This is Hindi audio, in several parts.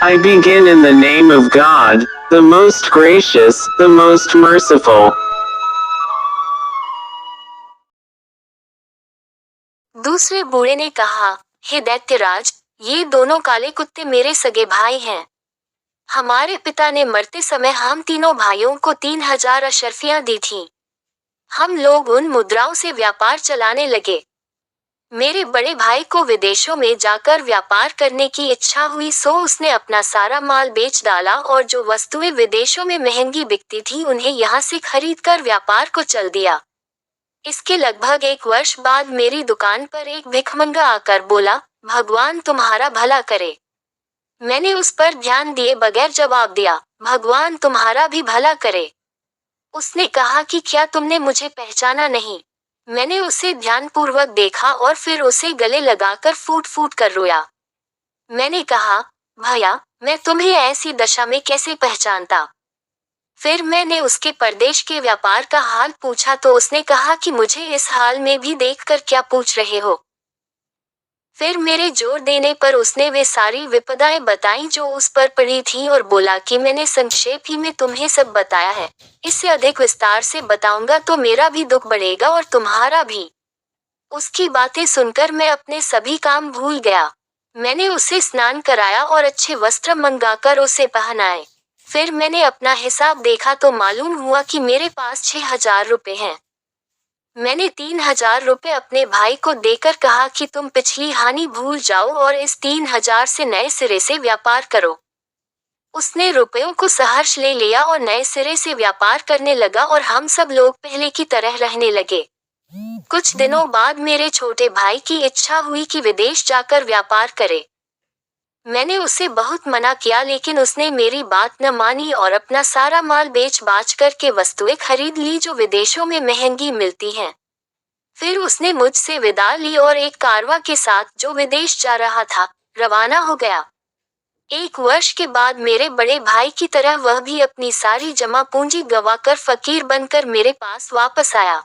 I begin in the name of God, the most gracious, the most merciful. दूसरे बूढ़े ने कहा, हे दैत्यराज, ये दोनों काले कुत्ते मेरे सगे भाई हैं। हमारे पिता ने मरते समय हम तीनों भाइयों को 3000 अशर्फियां दी थीं। हम लोग उन मुद्राओं से व्यापार चलाने लगे। मेरे बड़े भाई को विदेशों में जाकर व्यापार करने की इच्छा हुई, सो उसने अपना सारा माल बेच डाला और जो वस्तुएं विदेशों में महंगी बिकती थी उन्हें यहाँ से खरीदकर व्यापार को चल दिया। इसके लगभग 1 वर्ष बाद मेरी दुकान पर एक भिखमंगा आकर बोला, भगवान तुम्हारा भला करे। मैंने उस पर ध्यान दिए बगैर जवाब दिया, भगवान तुम्हारा भी भला करे। उसने कहा कि क्या तुमने मुझे पहचाना नहीं? मैंने उसे ध्यानपूर्वक देखा और फिर उसे गले लगाकर फूट फूट कर रोया। मैंने कहा, भैया, मैं तुम्हें ऐसी दशा में कैसे पहचानता? फिर मैंने उसके परदेश के व्यापार का हाल पूछा तो उसने कहा कि मुझे इस हाल में भी देखकर क्या पूछ रहे हो? फिर मेरे जोर देने पर उसने वे सारी विपदाएं बताईं जो उस पर पड़ी थी और बोला कि मैंने संक्षेप ही में तुम्हें सब बताया है। इससे अधिक विस्तार से बताऊंगा तो मेरा भी दुख बढ़ेगा और तुम्हारा भी। उसकी बातें सुनकर मैं अपने सभी काम भूल गया। मैंने उसे स्नान कराया और अच्छे वस्त्र मंगाकर उसे पहनाए। फिर मैंने अपना हिसाब देखा तो मालूम हुआ कि मेरे पास 6000 रुपए हैं। मैंने 3000 रुपए अपने भाई को देकर कहा कि तुम पिछली हानि भूल जाओ और इस 3000 से नए सिरे से व्यापार करो। उसने रुपयों को सहर्ष ले लिया और नए सिरे से व्यापार करने लगा और हम सब लोग पहले की तरह रहने लगे। कुछ दिनों बाद मेरे छोटे भाई की इच्छा हुई कि विदेश जाकर व्यापार करे। मैंने उसे बहुत मना किया लेकिन उसने मेरी बात न मानी और अपना सारा माल बेच बाच कर के वस्तुएं खरीद ली जो विदेशों में महंगी मिलती हैं। फिर उसने मुझसे विदा ली और एक कारवां के साथ जो विदेश जा रहा था, रवाना हो गया। 1 वर्ष के बाद मेरे बड़े भाई की तरह वह भी अपनी सारी जमा पूंजी गंवाकर फकीर बनकर मेरे पास वापस आया।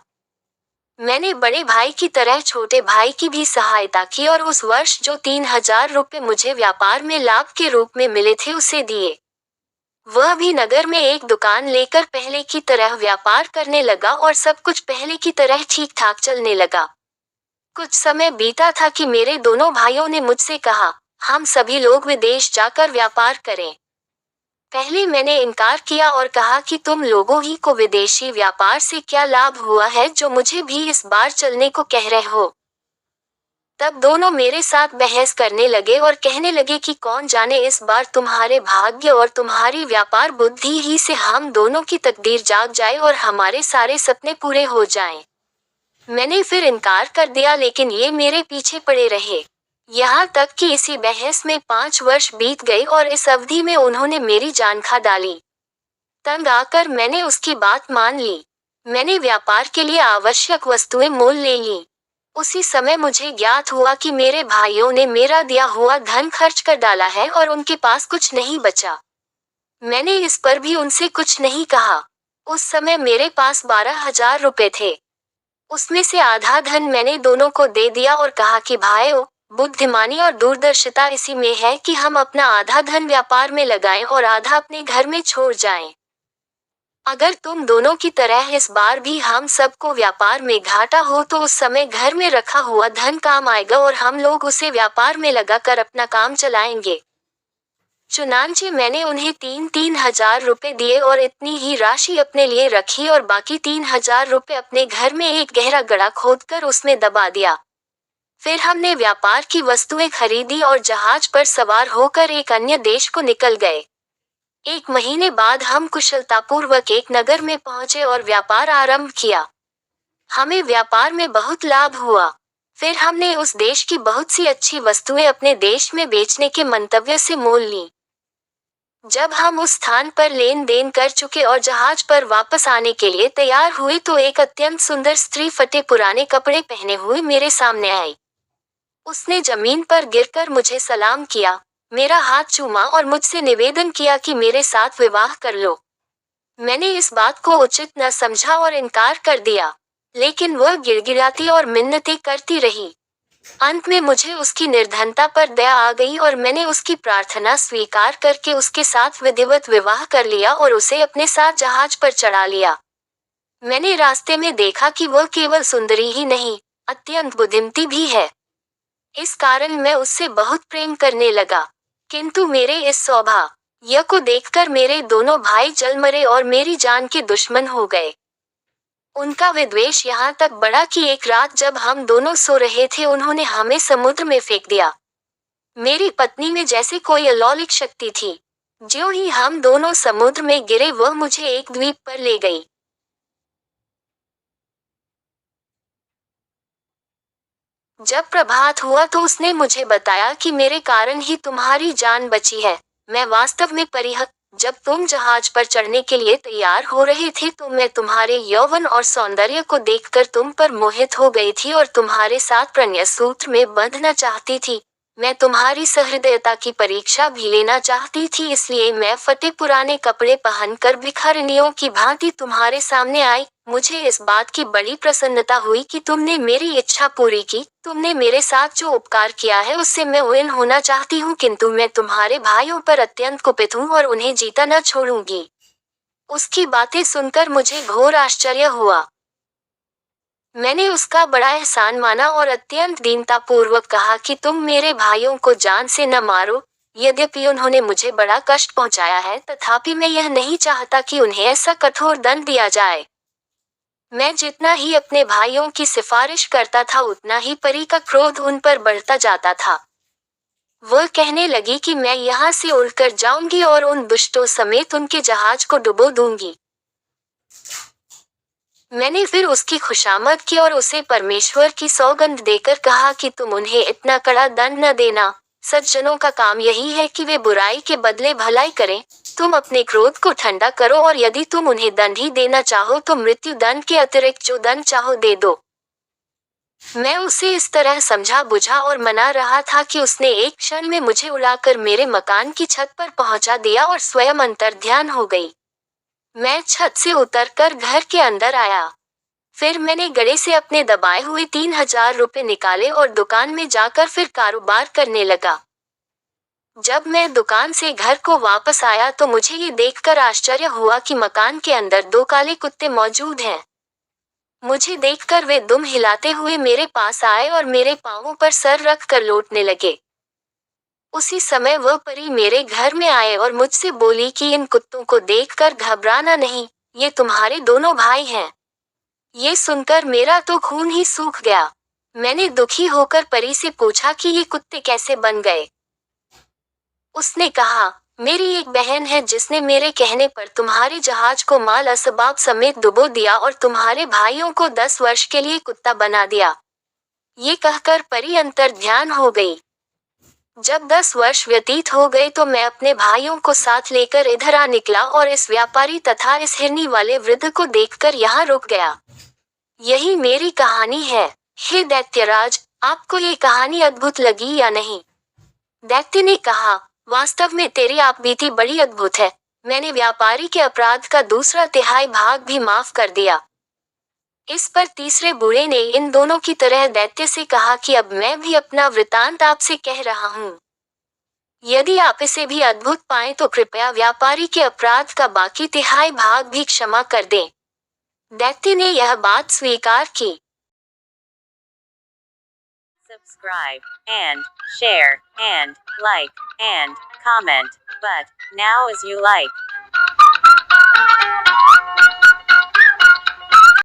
मैंने बड़े भाई की तरह छोटे भाई की भी सहायता की और उस वर्ष जो 3000 रुपए मुझे व्यापार में लाभ के रूप में मिले थे उसे दिए। वह भी नगर में एक दुकान लेकर पहले की तरह व्यापार करने लगा और सब कुछ पहले की तरह ठीक ठाक चलने लगा। कुछ समय बीता था कि मेरे दोनों भाइयों ने मुझसे कहा, हम सभी लोग विदेश जाकर व्यापार करें। पहले मैंने इनकार किया और कहा कि तुम लोगों ही को विदेशी व्यापार से क्या लाभ हुआ है जो मुझे भी इस बार चलने को कह रहे हो। तब दोनों मेरे साथ बहस करने लगे और कहने लगे कि कौन जाने इस बार तुम्हारे भाग्य और तुम्हारी व्यापार बुद्धि ही से हम दोनों की तकदीर जाग जाए और हमारे सारे सपने पूरे हो जाएं। मैंने फिर इनकार कर दिया लेकिन ये मेरे पीछे पड़े रहे। यहाँ तक कि इसी बहस में 5 वर्ष बीत गए और इस अवधि में उन्होंने मेरी जान खा डाली। तंग आकर मैंने उसकी बात मान ली। मैंने व्यापार के लिए आवश्यक वस्तुएं मोल ले ली। उसी समय मुझे ज्ञात हुआ कि मेरे भाइयों ने मेरा दिया हुआ धन खर्च कर डाला है और उनके पास कुछ नहीं बचा। मैंने इस पर भी उनसे कुछ नहीं कहा। उस समय मेरे पास 12,000 रुपए थे। उसमें से आधा धन मैंने दोनों को दे दिया और कहा कि भाइयों, बुद्धिमानी और दूरदर्शिता इसी में है कि हम अपना आधा धन व्यापार में लगाएं और आधा अपने घर में छोड़ जाएं। अगर तुम दोनों की तरह इस बार भी हम सबको व्यापार में घाटा हो तो उस समय घर में रखा हुआ धन काम आएगा और हम लोग उसे व्यापार में लगाकर अपना काम चलाएंगे। चुनांचे मैंने उन्हें 3,000 रुपए दिए और इतनी ही राशि अपने लिए रखी और बाकी 3,000 रुपए अपने घर में एक गहरा गड्ढा खोदकर उसमें दबा दिया। फिर हमने व्यापार की वस्तुएं खरीदी और जहाज पर सवार होकर एक अन्य देश को निकल गए। 1 महीने बाद हम कुशलतापूर्वक एक नगर में पहुंचे और व्यापार आरंभ किया। हमें व्यापार में बहुत लाभ हुआ। फिर हमने उस देश की बहुत सी अच्छी वस्तुएं अपने देश में बेचने के मंतव्य से मोल ली। जब हम उस स्थान पर लेन देन कर चुके और जहाज पर वापस आने के लिए तैयार हुए तो एक अत्यंत सुंदर स्त्री फटे पुराने कपड़े पहने हुए मेरे सामने आई। उसने जमीन पर गिरकर मुझे सलाम किया, मेरा हाथ चूमा और मुझसे निवेदन किया कि मेरे साथ विवाह कर लो। मैंने इस बात को उचित न समझा और इनकार कर दिया, लेकिन वह गिड़गिड़ाती और मिन्नतें करती रही। अंत में मुझे उसकी निर्धनता पर दया आ गई और मैंने उसकी प्रार्थना स्वीकार करके उसके साथ विधिवत विवाह कर लिया और उसे अपने साथ जहाज पर चढ़ा लिया। मैंने रास्ते में देखा कि वह केवल सुंदरी ही नहीं, अत्यंत बुद्धिमती भी है। इस कारण मैं उससे बहुत प्रेम करने लगा। किंतु मेरे इस स्वभाव को देखकर मेरे दोनों भाई जल मरे और मेरी जान के दुश्मन हो गए। उनका विद्वेष यहाँ तक बढ़ा कि एक रात जब हम दोनों सो रहे थे उन्होंने हमें समुद्र में फेंक दिया। मेरी पत्नी में जैसे कोई अलौकिक शक्ति थी। ज्यों ही हम दोनों समुद्र में गिरे वह मुझे एक द्वीप पर ले गई। जब प्रभात हुआ तो उसने मुझे बताया कि मेरे कारण ही तुम्हारी जान बची है। मैं वास्तव में परिहत। जब तुम जहाज पर चढ़ने के लिए तैयार हो रहे थे तो मैं तुम्हारे यौवन और सौंदर्य को देखकर तुम पर मोहित हो गई थी और तुम्हारे साथ प्रणय सूत्र में बंधना चाहती थी। मैं तुम्हारी सहृदयता की परीक्षा भी लेना चाहती थी, इसलिए मैं फटे पुराने कपड़े पहनकर भिखारिनियों की भांति तुम्हारे सामने आई। मुझे इस बात की बड़ी प्रसन्नता हुई कि तुमने मेरी इच्छा पूरी की। तुमने मेरे साथ जो उपकार किया है उससे मैं ऋणी होना चाहती हूँ, किंतु मैं तुम्हारे भाइयों पर अत्यंत कुपित हूँ और उन्हें जीता न छोड़ूंगी। उसकी बातें सुनकर मुझे घोर आश्चर्य हुआ। मैंने उसका बड़ा एहसान माना और अत्यंत दीनतापूर्वक कहा कि तुम मेरे भाइयों को जान से न मारो। यद्यपि उन्होंने मुझे बड़ा कष्ट पहुंचाया है, तथापि मैं यह नहीं चाहता कि उन्हें ऐसा कठोर दंड दिया जाए। मैं जितना ही अपने भाइयों की सिफारिश करता था उतना ही परी का क्रोध उन पर बढ़ता जाता था। वह कहने लगी कि मैं यहाँ से उड़कर जाऊंगी और उन दुष्टों समेत उनके जहाज को डुबो दूंगी। मैंने फिर उसकी खुशामद की और उसे परमेश्वर की सौगंध देकर कहा कि तुम उन्हें इतना कड़ा दंड न देना। सज्जनों का काम यही है कि वे बुराई के बदले भलाई करें। तुम अपने क्रोध को ठंडा करो और यदि तुम उन्हें दंड ही देना चाहो तो मृत्यु दंड के अतिरिक्त जो दंड चाहो दे दो। मैं उसे इस तरह समझा बुझा और मना रहा था कि उसने एक क्षण में मुझे उड़ाकर मेरे मकान की छत पर पहुंचा दिया और स्वयं अंतर्ध्यान हो गई। मैं छत से उतरकर घर के अंदर आया। फिर मैंने गड़े से अपने दबाए हुए 3000 रुपए निकाले और दुकान में जाकर फिर कारोबार करने लगा। जब मैं दुकान से घर को वापस आया तो मुझे ये देखकर आश्चर्य हुआ कि मकान के अंदर 2 काले कुत्ते मौजूद हैं। मुझे देखकर वे दुम हिलाते हुए मेरे पास आए और मेरे पांवों पर सर रख कर लौटने लगे। उसी समय वह परी मेरे घर में आए और मुझसे बोली कि इन कुत्तों को देखकर घबराना नहीं, ये तुम्हारे दोनों भाई हैं। ये सुनकर मेरा तो खून ही सूख गया। मैंने दुखी होकर परी से पूछा कि ये कुत्ते कैसे बन गए। उसने कहा, मेरी एक बहन है जिसने मेरे कहने पर तुम्हारे जहाज को माल असबाब समेत डुबो दिया और तुम्हारे भाइयों को 10 वर्ष के लिए कुत्ता बना दिया। ये कहकर परी अंतर्ध्यान हो गई। जब 10 वर्ष व्यतीत हो गए तो मैं अपने भाइयों को साथ लेकर इधर आ निकला और इस व्यापारी तथा इस हिरनी वाले वृद्ध को देखकर यहाँ रुक गया। यही मेरी कहानी है। हे दैत्यराज, आपको ये कहानी अद्भुत लगी या नहीं? दैत्य ने कहा, वास्तव में तेरी आपबीती बड़ी अद्भुत है। मैंने व्यापारी के अपराध का 2/3 भाग भी माफ कर दिया। इस पर तीसरे बूढ़े ने इन दोनों की तरह दैत्य से कहा कि अब मैं भी अपना वृतांत आपसे कह रहा हूँ। यदि आप इसे भी अद्भुत पाएं तो कृपया व्यापारी के अपराध का बाकी 3/4 भाग भी क्षमा कर दें। दैत्य ने यह बात स्वीकार की। Subscribe and share and like and comment, but now as you like.